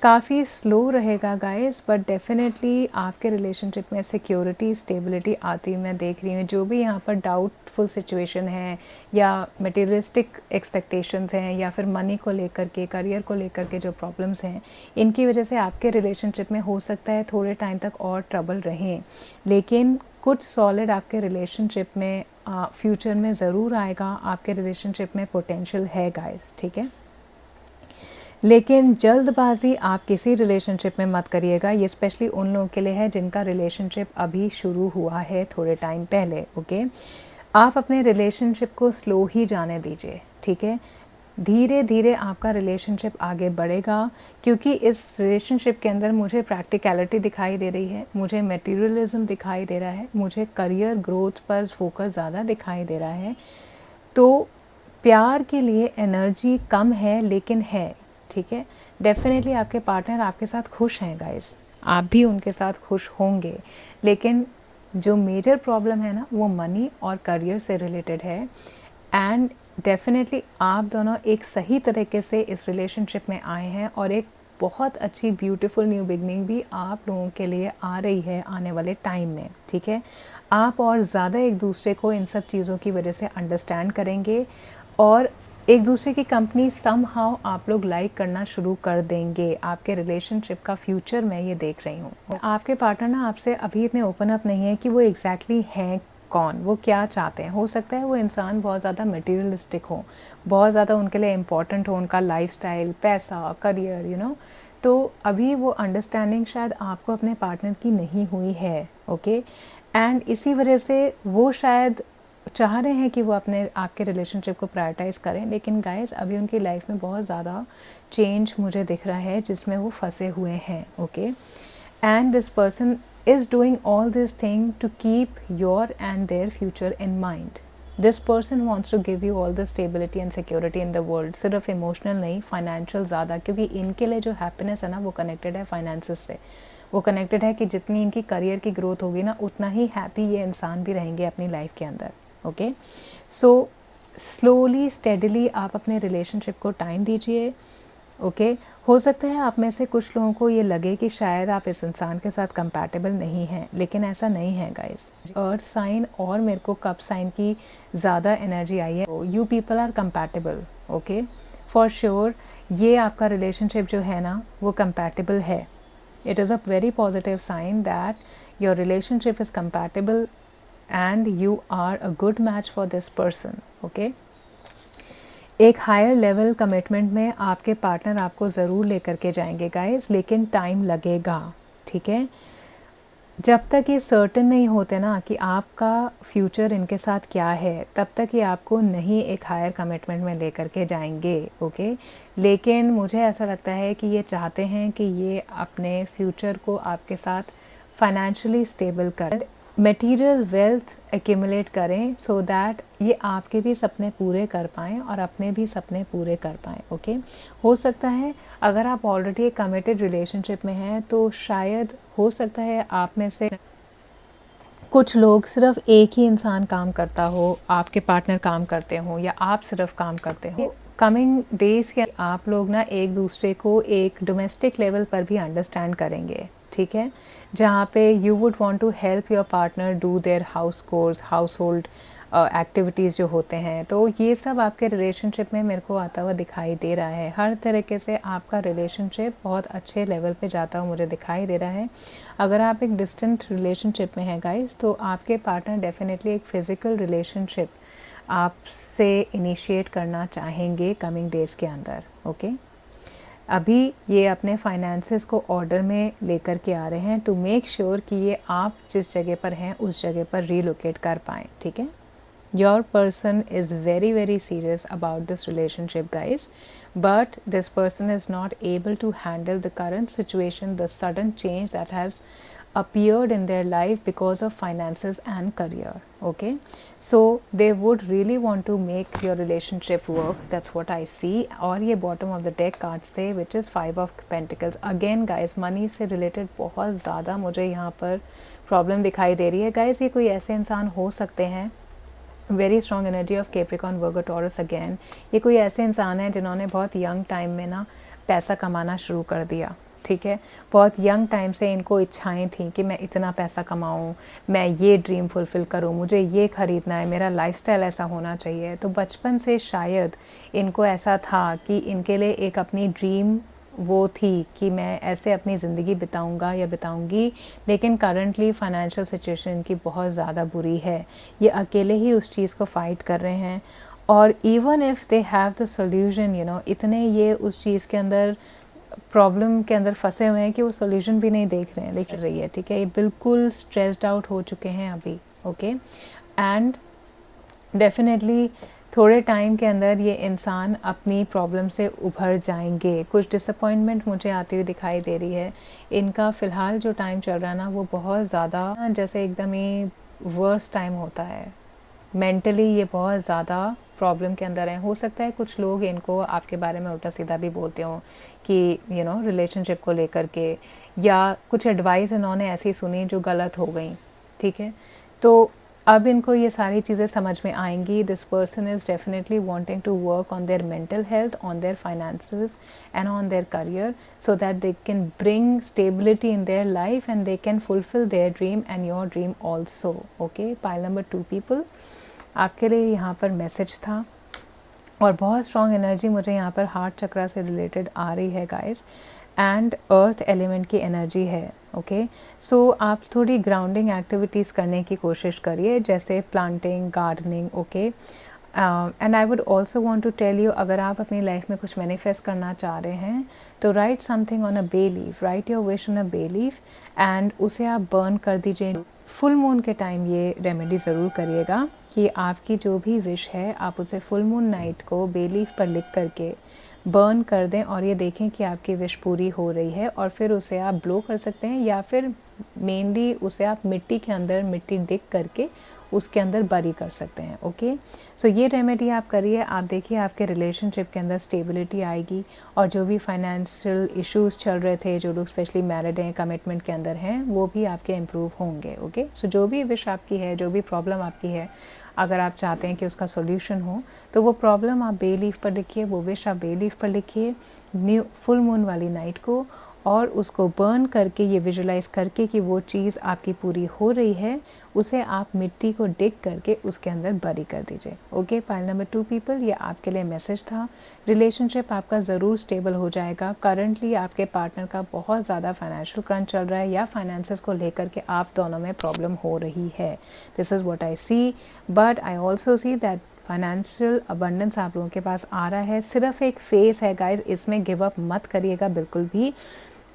काफ़ी स्लो रहेगा गाइस, बट डेफिनेटली आपके रिलेशनशिप में सिक्योरिटी, स्टेबिलिटी आती हुई मैं देख रही हूँ। जो भी यहाँ पर डाउटफुल सिचुएशन है या मटेरियलिस्टिक एक्सपेक्टेशंस हैं या फिर मनी को लेकर के, करियर को लेकर के जो प्रॉब्लम्स हैं, इनकी वजह से आपके रिलेशनशिप में हो सकता है थोड़े टाइम तक और ट्रबल रहें, लेकिन कुछ सॉलिड आपके रिलेशनशिप में फ्यूचर में ज़रूर आएगा। आपके रिलेशनशिप में पोटेंशियल है गाइस, ठीक है, लेकिन जल्दबाजी आप किसी रिलेशनशिप में मत करिएगा। ये स्पेशली उन लोगों के लिए है जिनका रिलेशनशिप अभी शुरू हुआ है थोड़े टाइम पहले। ओके, आप अपने रिलेशनशिप को स्लो ही जाने दीजिए, ठीक है, धीरे धीरे आपका रिलेशनशिप आगे बढ़ेगा, क्योंकि इस रिलेशनशिप के अंदर मुझे प्रैक्टिकलिटी दिखाई दे रही है, मुझे मटेरियलिज्म दिखाई दे रहा है, मुझे करियर ग्रोथ पर फोकस ज़्यादा दिखाई दे रहा है। तो प्यार के लिए एनर्जी कम है, लेकिन है, ठीक है। डेफिनेटली आपके पार्टनर आपके साथ खुश हैं गाइस, आप भी उनके साथ खुश होंगे, लेकिन जो मेजर प्रॉब्लम है ना, वो मनी और करियर से रिलेटेड है। एंड डेफिनेटली आप दोनों एक सही तरीके से इस रिलेशनशिप में आए हैं और एक बहुत अच्छी ब्यूटीफुल न्यू बिगनिंग भी आप लोगों के लिए आ रही है आने वाले टाइम में, ठीक है। आप और ज़्यादा एक दूसरे को इन सब चीज़ों की वजह से अंडरस्टैंड करेंगे और एक दूसरे की कंपनी समहाउ आप लोग लाइक करना शुरू कर देंगे। आपके रिलेशनशिप का फ्यूचर मैं ये देख रही हूँ। आपके पार्टनर ना आपसे अभी इतने ओपन अप नहीं है कि वो एग्जैक्टली हैं कौन, वो क्या चाहते हैं। हो सकता है वो इंसान बहुत ज़्यादा मटेरियलिस्टिक हो, बहुत ज़्यादा उनके लिए इम्पॉर्टेंट हो उनका लाइफस्टाइल, पैसा, करियर, तो अभी वो अंडरस्टैंडिंग शायद आपको अपने पार्टनर की नहीं हुई है, ओके। एंड इसी वजह से वो शायद चाह रहे हैं कि वो अपने आपके रिलेशनशिप को प्रायोरिटाइज़ करें, लेकिन गाइस अभी उनकी लाइफ में बहुत ज़्यादा चेंज मुझे दिख रहा है जिसमें वो फंसे हुए हैं, okay. And this person is doing all this thing to keep your and their future in mind. This person wants to give you all the stability and security in the world, सिर्फ इमोशनल नहीं, फाइनेंशियल ज़्यादा, क्योंकि इनके लिए जो हैप्पीनेस है ना वो कनेक्टेड है फाइनेंसेस से। वो कनेक्टेड है कि जितनी इनकी करियर की ग्रोथ होगी ना उतना ही हैप्पी ये इंसान भी रहेंगे अपनी लाइफ के अंदर, ओके। सो स्लोली स्टेडली आप अपने रिलेशनशिप को टाइम दीजिए, ओके। हो सकता है आप में से कुछ लोगों को ये लगे कि शायद आप इस इंसान के साथ कंपैटिबल नहीं हैं, लेकिन ऐसा नहीं है गाइस। अर्थ साइन और मेरे को कप साइन की ज़्यादा एनर्जी आई है। You people are compatible, okay, for sure. ये आपका रिलेशनशिप जो है ना वो कंपैटिबल है। It is a very positive sign that your relationship is compatible and you are a good match for this person, okay. एक हायर लेवल कमिटमेंट में आपके पार्टनर आपको ज़रूर लेकर के जाएंगे गाइस, लेकिन टाइम लगेगा, ठीक है। जब तक ये सर्टेन नहीं होते ना कि आपका फ्यूचर इनके साथ क्या है, तब तक ये आपको नहीं एक हायर कमिटमेंट में लेकर के जाएंगे, ओके। लेकिन मुझे ऐसा लगता है कि ये चाहते हैं कि ये अपने फ्यूचर को आपके साथ फाइनेंशियली स्टेबल करें, मटेरियल वेल्थ एक्यूमुलेट करें, सो दैट ये आपके भी सपने पूरे कर पाएँ और अपने भी सपने पूरे कर पाएँ, ओके। हो सकता है अगर आप ऑलरेडी एक कमिटेड रिलेशनशिप में हैं तो शायद हो सकता है आप में से कुछ लोग सिर्फ एक ही इंसान काम करता हो, आपके पार्टनर काम करते हों या आप सिर्फ काम करते हो। कमिंग डेज़ के आप लोग ना एक दूसरे को एक डोमेस्टिक लेवल पर भी अंडरस्टैंड करेंगे, ठीक है, जहाँ पे you would want to help your partner do their house chores, household activities जो होते हैं। तो ये सब आपके रिलेशनशिप में मेरे को आता हुआ दिखाई दे रहा है। हर तरीके से आपका रिलेशनशिप बहुत अच्छे लेवल पे जाता हुआ मुझे दिखाई दे रहा है। अगर आप एक डिस्टेंट रिलेशनशिप में हैं गाइस, तो आपके पार्टनर डेफिनेटली एक फ़िज़िकल रिलेशनशिप आपसे इनिशिएट करना चाहेंगे कमिंग डेज़ के अंदर, ओके। अभी ये अपने फाइनेंसेस को ऑर्डर में लेकर के आ रहे हैं टू मेक श्योर कि ये आप जिस जगह पर हैं उस जगह पर रीलोकेट कर पाएँ, ठीक है। Your person is very very serious about this relationship guys, but this person is not able to handle the current situation, the sudden change that has appeared in their life because of finances and career, okay. So they would really want to make your relationship work, that's what I see. और ये bottom of the deck cards थे which is 5 of Pentacles. Again guys money से related बहुत ज़्यादा मुझे यहाँ पर प्रॉब्लम दिखाई दे रही है गाइज। ये कोई ऐसे इंसान हो सकते हैं, very strong energy of Capricorn, Virgo, taurus again. ये कोई ऐसे इंसान है जिन्होंने बहुत यंग टाइम में ना पैसा कमाना शुरू कर दिया, ठीक है। बहुत यंग टाइम से इनको इच्छाएं थी कि मैं इतना पैसा कमाऊं, मैं ये ड्रीम फुलफ़िल करूं, मुझे ये ख़रीदना है, मेरा लाइफस्टाइल ऐसा होना चाहिए। तो बचपन से शायद इनको ऐसा था कि इनके लिए एक अपनी ड्रीम वो थी कि मैं ऐसे अपनी ज़िंदगी बिताऊंगा या बिताऊंगी, लेकिन करंटली फाइनेंशियल सिचुएशन इनकी बहुत ज़्यादा बुरी है। ये अकेले ही उस चीज़ को फ़ाइट कर रहे हैं और even if they have the solution, इतने ये उस चीज़ के अंदर प्रॉब्लम के अंदर फंसे हुए हैं कि वो सोल्यूशन भी नहीं देख रही है, ठीक है। ये बिल्कुल स्ट्रेस्ड आउट हो चुके हैं अभी, ओके। एंड डेफिनेटली थोड़े टाइम के अंदर ये इंसान अपनी प्रॉब्लम से उभर जाएंगे। कुछ डिसअपॉइंटमेंट मुझे आती हुई दिखाई दे रही है। इनका फ़िलहाल जो टाइम चल रहा है ना वो बहुत ज़्यादा जैसे एकदम ही वर्स्ट टाइम होता है। मेंटली ये बहुत ज़्यादा प्रॉब्लम के अंदर हैं। हो सकता है कुछ लोग इनको आपके बारे में उल्टा सीधा भी बोलते हों कि रिलेशनशिप को लेकर के, या कुछ एडवाइस इन्होंने ऐसी सुनी जो गलत हो गई, ठीक है। तो अब इनको ये सारी चीज़ें समझ में आएंगी. This person is definitely wanting to work on their mental health, on their finances and on their career, so that they can bring stability in their life and they can fulfil their dream and your dream also. Okay, pile number 2 people, आपके लिए यहाँ पर मैसेज था और बहुत स्ट्रॉन्ग एनर्जी मुझे यहाँ पर हार्ट चक्रा से रिलेटेड आ रही है गाइस, एंड अर्थ एलिमेंट की एनर्जी है. ओके, सो आप थोड़ी ग्राउंडिंग एक्टिविटीज़ करने की कोशिश करिए, जैसे planting, gardening. Okay, and I would also want to tell you, अगर आप अपनी लाइफ में कुछ मैनिफेस्ट करना चाह रहे हैं तो write something on a bay leaf, write your wish on a bay leaf and उसे आप बर्न कर दीजिए. फुल मून के टाइम ये रेमेडी ज़रूर करिएगा कि आपकी जो भी विश है आप उसे फुल मून नाइट को बे लीफ पर लिख करके बर्न कर दें और ये देखें कि आपकी विश पूरी हो रही है, और फिर उसे आप ब्लो कर सकते हैं या फिर मेनली उसे आप मिट्टी के अंदर मिट्टी डिग करके उसके अंदर बरी कर सकते हैं. ओके, सो ये रेमेडी आप करिए, आप देखिए आपके रिलेशनशिप के अंदर स्टेबिलिटी आएगी और जो भी फाइनेंशियल इश्यूज़ चल रहे थे, जो लोग स्पेशली मैरिड हैं, कमिटमेंट के अंदर हैं, वो भी आपके इम्प्रूव होंगे. ओके, सो जो भी विश आपकी है, जो भी प्रॉब्लम आपकी है, अगर आप चाहते हैं कि उसका सॉल्यूशन हो तो वो प्रॉब्लम आप बे लीफ पर लिखिए, वो विश आप बे लीफ पर लिखिए न्यू फुल मून वाली नाइट को, और उसको बर्न करके ये विजुलाइज़ करके कि वो चीज़ आपकी पूरी हो रही है, उसे आप मिट्टी को डिग करके उसके अंदर बरी कर दीजिए. ओके, पाइल नंबर 2 पीपल, ये आपके लिए मैसेज था. रिलेशनशिप आपका ज़रूर स्टेबल हो जाएगा. करंटली आपके पार्टनर का बहुत ज़्यादा फाइनेंशियल क्रंच चल रहा है या फाइनेंसेस को लेकर के आप दोनों में प्रॉब्लम हो रही है. This is what I see, but I also see that financial abundance आप लोगों के पास आ रहा है. सिर्फ एक फेस है गाइज, इसमें गिव अप मत करिएगा बिल्कुल भी.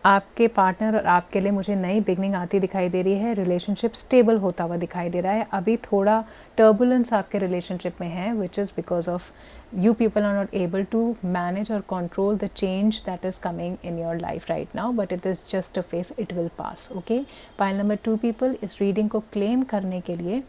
आपके पार्टनर और आपके लिए मुझे नई बिगनिंग आती दिखाई दे रही है. रिलेशनशिप स्टेबल होता हुआ दिखाई दे रहा है. अभी थोड़ा टर्बुलेंस आपके रिलेशनशिप में है, which is because of you people are not able to manage or control the change that is coming in your life right now, but it is just a phase, it will pass. Okay, pile number 2 people, इस रीडिंग को क्लेम करने के लिए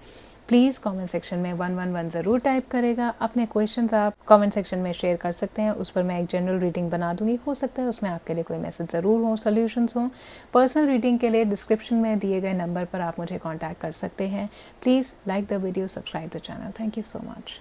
प्लीज़ कमेंट सेक्शन में 111 ज़रूर टाइप करेगा. अपने क्वेश्चंस आप कमेंट सेक्शन में शेयर कर सकते हैं, उस पर मैं एक जनरल रीडिंग बना दूंगी. हो सकता है उसमें आपके लिए कोई मैसेज ज़रूर हो, सॉल्यूशंस हों. पर्सनल रीडिंग के लिए डिस्क्रिप्शन में दिए गए नंबर पर आप मुझे कॉन्टैक्ट कर सकते हैं. Please like the video, subscribe the channel. Thank you so much.